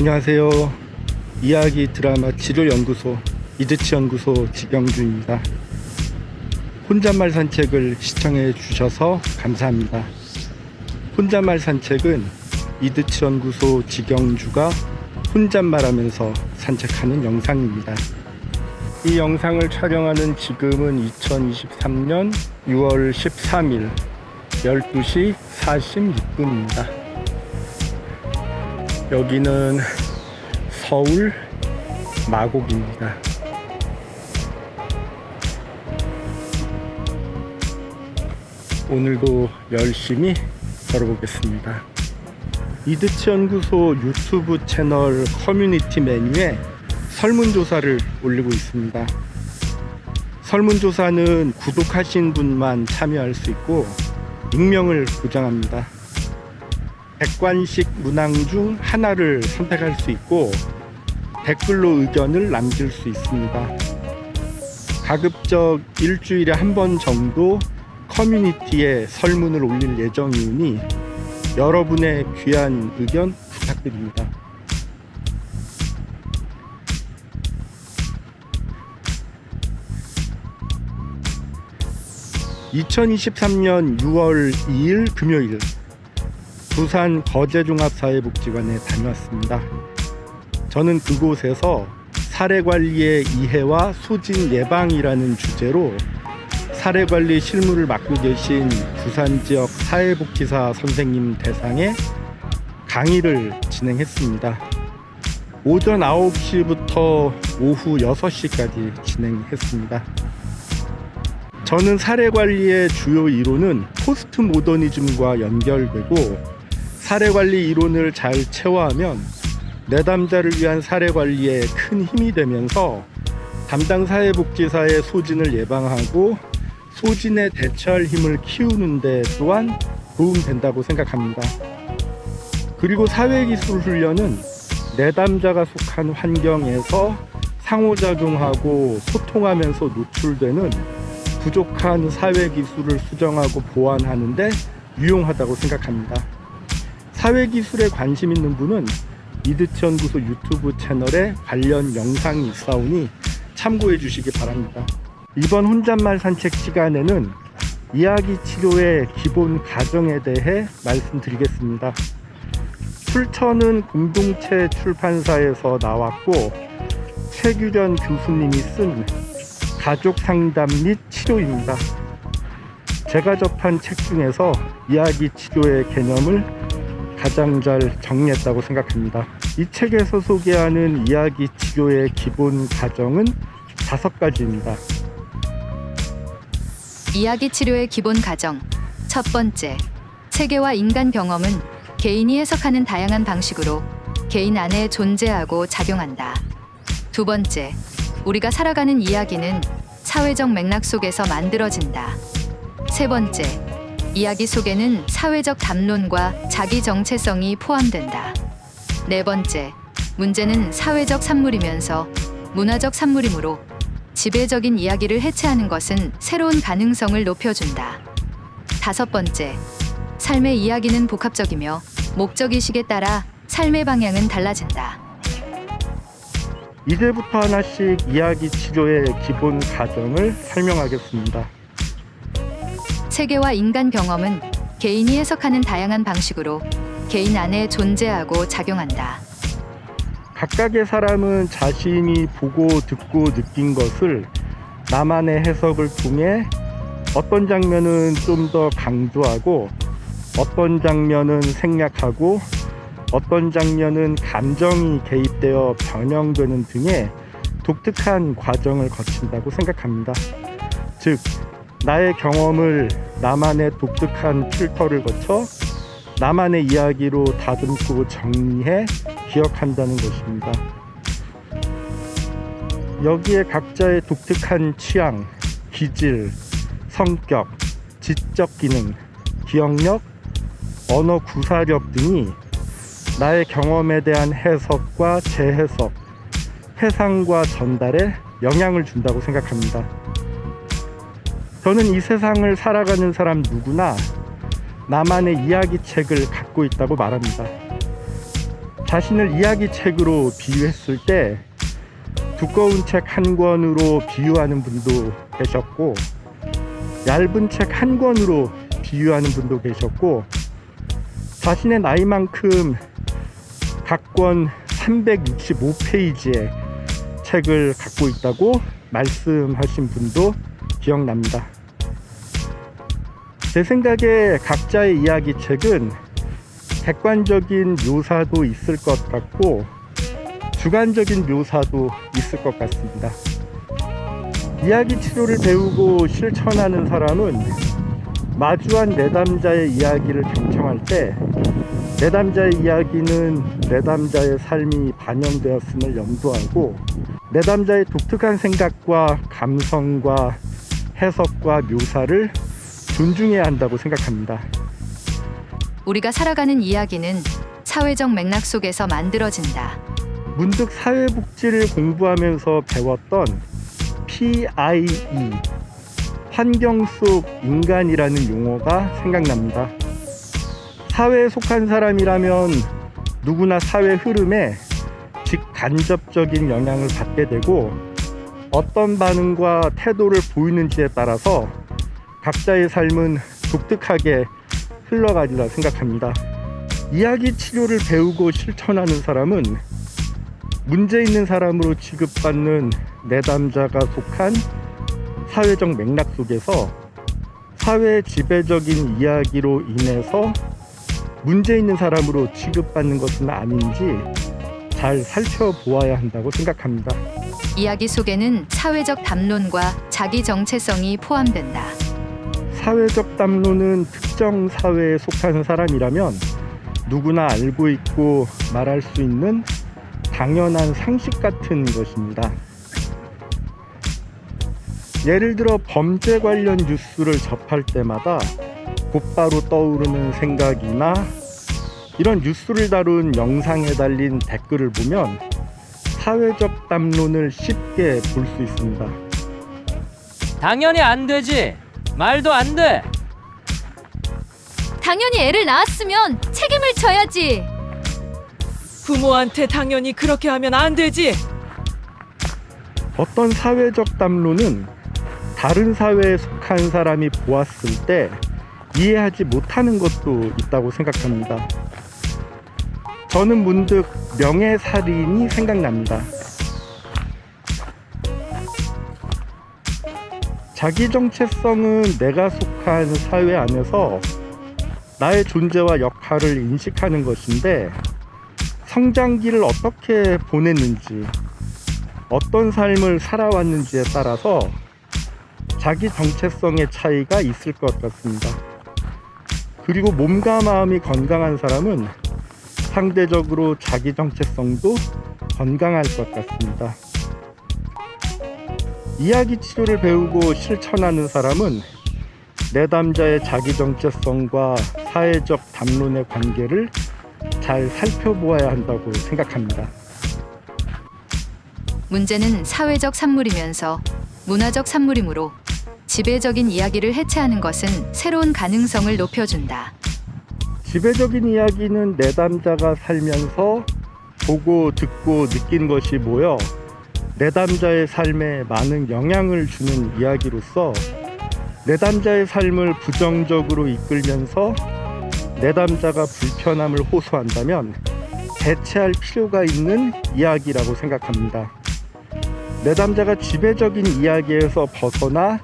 안녕하세요. 이야기 드라마 치료연구소 이드치연구소 지경주입니다. 혼잣말 산책을 시청해 주셔서 감사합니다. 혼잣말 산책은 이드치연구소 지경주가 혼잣말하면서 산책하는 영상입니다. 이 영상을 촬영하는 지금은 2023년 6월 13일 12시 46분입니다. 여기는 서울 마곡입니다. 오늘도 열심히 걸어보겠습니다. 이드치연구소 유튜브 채널 커뮤니티 메뉴에 설문조사를 올리고 있습니다. 설문조사는 구독하신 분만 참여할 수 있고 익명을 보장합니다. 100관식 문항 중 하나를 선택할 수 있고 댓글로 의견을 남길 수 있습니다. 가급적 일주일에 한 번 정도 커뮤니티에 설문을 올릴 예정이니 여러분의 귀한 의견 부탁드립니다. (2023년 6월 2일) 금요일 부산 거제종합사회복지관에 다녀왔습니다. 저는 그곳에서 사례관리의 이해와 소진 예방이라는 주제로 사례관리 실무를 맡고 계신 부산지역 사회복지사 선생님 대상의 강의를 진행했습니다. 오전 9시부터 오후 6시까지 진행했습니다. 저는 사례관리의 주요 이론은 포스트 모더니즘과 연결되고 사례관리 이론을 잘 체화하면 내담자를 위한 사례관리에 큰 힘이 되면서 담당 사회복지사의 소진을 예방하고 소진에 대처할 힘을 키우는 데 또한 도움된다고 생각합니다. 그리고 사회기술 훈련은 내담자가 속한 환경에서 상호작용하고 소통하면서 노출되는 부족한 사회기술을 수정하고 보완하는 데 유용하다고 생각합니다. 사회기술에 관심 있는 분은 이드치연구소 유튜브 채널에 관련 영상이 있사오니 참고해 주시기 바랍니다. 이번 혼잣말 산책 시간에는 이야기 치료의 기본 과정에 대해 말씀드리겠습니다. 출처는 공동체 출판사에서 나왔고 최규련 교수님이 쓴 가족 상담 및 치료입니다. 제가 접한 책 중에서 이야기 치료의 개념을 가장 잘 정리했다고 생각합니다. 이 책에서 소개하는 이야기 치료의 기본 과정은 5가지입니다. 이야기 치료의 기본 과정. 첫 번째, 체계와 인간 경험은 개인이 해석하는 다양한 방식으로 개인 안에 존재하고 작용한다. 두 번째, 우리가 살아가는 이야기는 사회적 맥락 속에서 만들어진다. 세 번째, 이야기 속에는 사회적 담론과 자기 정체성이 포함된다. 네 번째, 문제는 사회적 산물이면서 문화적 산물이므로 지배적인 이야기를 해체하는 것은 새로운 가능성을 높여준다. 다섯 번째, 삶의 이야기는 복합적이며 목적의식에 따라 삶의 방향은 달라진다. 이제부터 하나씩 이야기 치료의 기본 과정을 설명하겠습니다. 체계와 인간 경험은 개인이 해석하는 다양한 방식으로 개인 안에 존재하고 작용한다. 각각의 사람은 자신이 보고 듣고 느낀 것을 나만의 해석을 통해 어떤 장면은 좀 더 강조하고 어떤 장면은 생략하고 어떤 장면은 감정이 개입되어 변형되는 등의 독특한 과정을 거친다고 생각합니다. 즉, 나의 경험을 나만의 독특한 필터를 거쳐 나만의 이야기로 다듬고 정리해 기억한다는 것입니다. 여기에 각자의 독특한 취향, 기질, 성격, 지적 기능, 기억력, 언어 구사력 등이 나의 경험에 대한 해석과 재해석, 해상과 전달에 영향을 준다고 생각합니다. 저는 이 세상을 살아가는 사람 누구나 나만의 이야기책을 갖고 있다고 말합니다. 자신을 이야기책으로 비유했을 때 두꺼운 책 한 권으로 비유하는 분도 계셨고, 얇은 책 한 권으로 비유하는 분도 계셨고, 자신의 나이만큼 각 권 365페이지의 책을 갖고 있다고 말씀하신 분도 기억납니다. 제 생각에 각자의 이야기책은 객관적인 묘사도 있을 것 같고 주관적인 묘사도 있을 것 같습니다. 이야기 치료를 배우고 실천하는 사람은 마주한 내담자의 이야기를 경청할 때 내담자의 이야기는 내담자의 삶이 반영되었음을 염두하고 내담자의 독특한 생각과 감성과 해석과 묘사를 존중해야 한다고 생각합니다. 우리가 살아가는 이야기는 사회적 맥락 속에서 만들어진다. 문득 사회복지를 공부하면서 배웠던 PIE, 환경 속 인간이라는 용어가 생각납니다. 사회에 속한 사람이라면 누구나 사회 흐름에 직간접적인 영향을 받게 되고 어떤 반응과 태도를 보이는지에 따라서 각자의 삶은 독특하게 흘러가리라 생각합니다. 이야기 치료를 배우고 실천하는 사람은 문제 있는 사람으로 취급받는 내담자가 속한 사회적 맥락 속에서 사회의 지배적인 이야기로 인해서 문제 있는 사람으로 취급받는 것은 아닌지 잘 살펴보아야 한다고 생각합니다. 이야기 속에는 사회적 담론과 자기 정체성이 포함된다. 사회적 담론은 특정 사회에 속한 사람이라면 누구나 알고 있고 말할 수 있는 당연한 상식 같은 것입니다. 예를 들어 범죄 관련 뉴스를 접할 때마다 곧바로 떠오르는 생각이나 이런 뉴스를 다룬 영상에 달린 댓글을 보면 사회적 담론을 쉽게 볼 수 있습니다. 당연히 안 되지. 말도 안 돼. 당연히 애를 낳았으면 책임을 져야지. 부모한테 당연히 그렇게 하면 안 되지. 어떤 사회적 담론은 다른 사회에 속한 사람이 보았을 때 이해하지 못하는 것도 있다고 생각합니다. 저는 문득 명예살인이 생각납니다. 자기 정체성은 내가 속한 사회 안에서 나의 존재와 역할을 인식하는 것인데 성장기를 어떻게 보냈는지, 어떤 삶을 살아왔는지에 따라서 자기 정체성의 차이가 있을 것 같습니다. 그리고 몸과 마음이 건강한 사람은 상대적으로 자기 정체성도 건강할 것 같습니다. 이야기 치료를 배우고 실천하는 사람은 내담자의 자기 정체성과 사회적 담론의 관계를 잘 살펴보아야 한다고 생각합니다. 문제는 사회적 산물이면서 문화적 산물이므로 지배적인 이야기를 해체하는 것은 새로운 가능성을 높여준다. 지배적인 이야기는 내담자가 살면서 보고 듣고 느낀 것이 모여 내담자의 삶에 많은 영향을 주는 이야기로서 내담자의 삶을 부정적으로 이끌면서 내담자가 불편함을 호소한다면 대체할 필요가 있는 이야기라고 생각합니다. 내담자가 지배적인 이야기에서 벗어나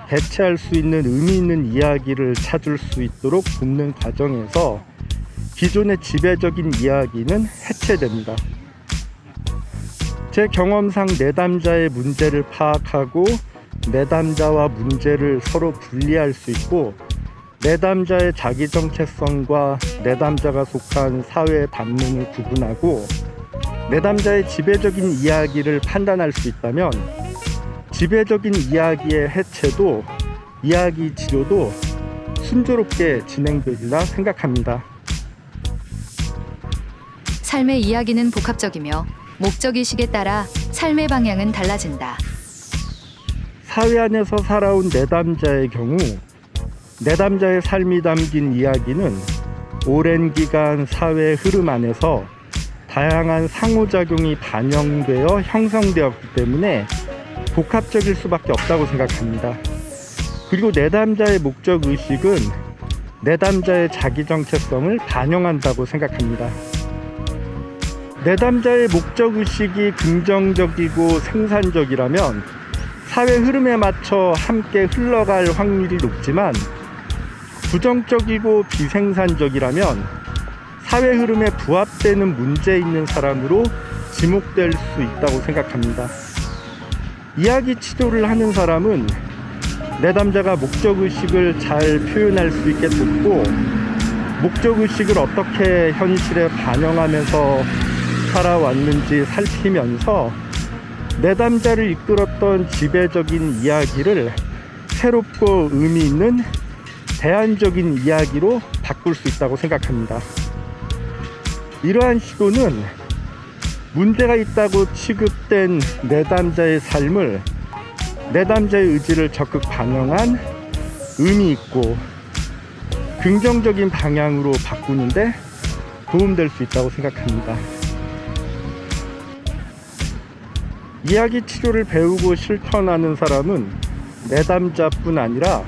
대체할 수 있는 의미 있는 이야기를 찾을 수 있도록 돕는 과정에서 기존의 지배적인 이야기는 해체됩니다. 제 경험상 내담자의 문제를 파악하고 내담자와 문제를 서로 분리할 수 있고 내담자의 자기 정체성과 내담자가 속한 사회의 담론을 구분하고 내담자의 지배적인 이야기를 판단할 수 있다면 지배적인 이야기의 해체도 이야기 치료도 순조롭게 진행되리라 생각합니다. 삶의 이야기는 복합적이며 목적의식에 따라 삶의 방향은 달라진다. 사회 안에서 살아온 내담자의 경우 내담자의 삶이 담긴 이야기는 오랜 기간 사회 흐름 안에서 다양한 상호작용이 반영되어 형성되었기 때문에 복합적일 수밖에 없다고 생각합니다. 그리고 내담자의 목적의식은 내담자의 자기정체성을 반영한다고 생각합니다. 내담자의 목적의식이 긍정적이고 생산적이라면 사회 흐름에 맞춰 함께 흘러갈 확률이 높지만, 부정적이고 비생산적이라면 사회 흐름에 부합되는 문제 있는 사람으로 지목될 수 있다고 생각합니다. 이야기 치료를 하는 사람은 내담자가 목적의식을 잘 표현할 수 있게 돕고, 목적의식을 어떻게 현실에 반영하면서 살아왔는지 살피면서 내담자를 이끌었던 지배적인 이야기를 새롭고 의미 있는 대안적인 이야기로 바꿀 수 있다고 생각합니다. 이러한 시도는 문제가 있다고 취급된 내담자의 삶을 내담자의 의지를 적극 반영한 의미 있고 긍정적인 방향으로 바꾸는데 도움될 수 있다고 생각합니다. 이야기 치료를 배우고 실천하는 사람은 내담자뿐 아니라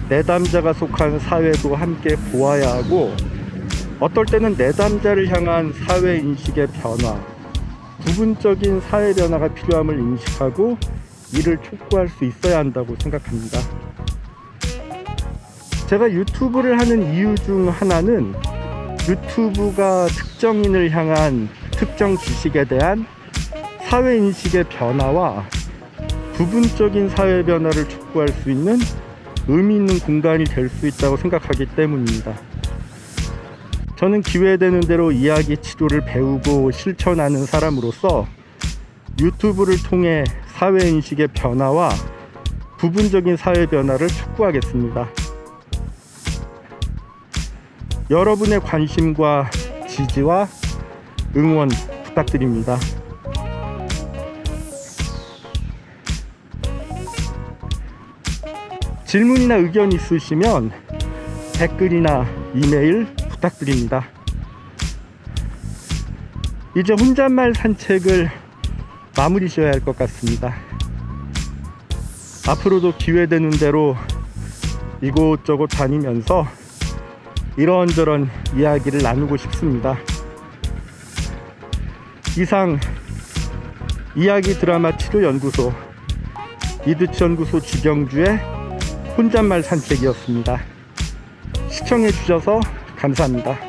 내담자가 속한 사회도 함께 보아야 하고, 어떨 때는 내담자를 향한 사회인식의 변화, 부분적인 사회 변화가 필요함을 인식하고 이를 촉구할 수 있어야 한다고 생각합니다. 제가 유튜브를 하는 이유 중 하나는 유튜브가 특정인을 향한 특정 지식에 대한 사회인식의 변화와 부분적인 사회 변화를 촉구할 수 있는 의미 있는 공간이 될 수 있다고 생각하기 때문입니다. 저는 기회되는 대로 이야기 치료를 배우고 실천하는 사람으로서 유튜브를 통해 사회인식의 변화와 부분적인 사회 변화를 촉구하겠습니다. 여러분의 관심과 지지와 응원 부탁드립니다. 질문이나 의견 있으시면 댓글이나 이메일 부탁드립니다. 이제 혼잣말 산책을 마무리 지어야 할 것 같습니다. 앞으로도 기회되는 대로 이곳저곳 다니면서 이런저런 이야기를 나누고 싶습니다. 이상 이야기 드라마 치료연구소 이드치연구소 주경주의 혼잣말 산책이었습니다. 시청해 주셔서 감사합니다.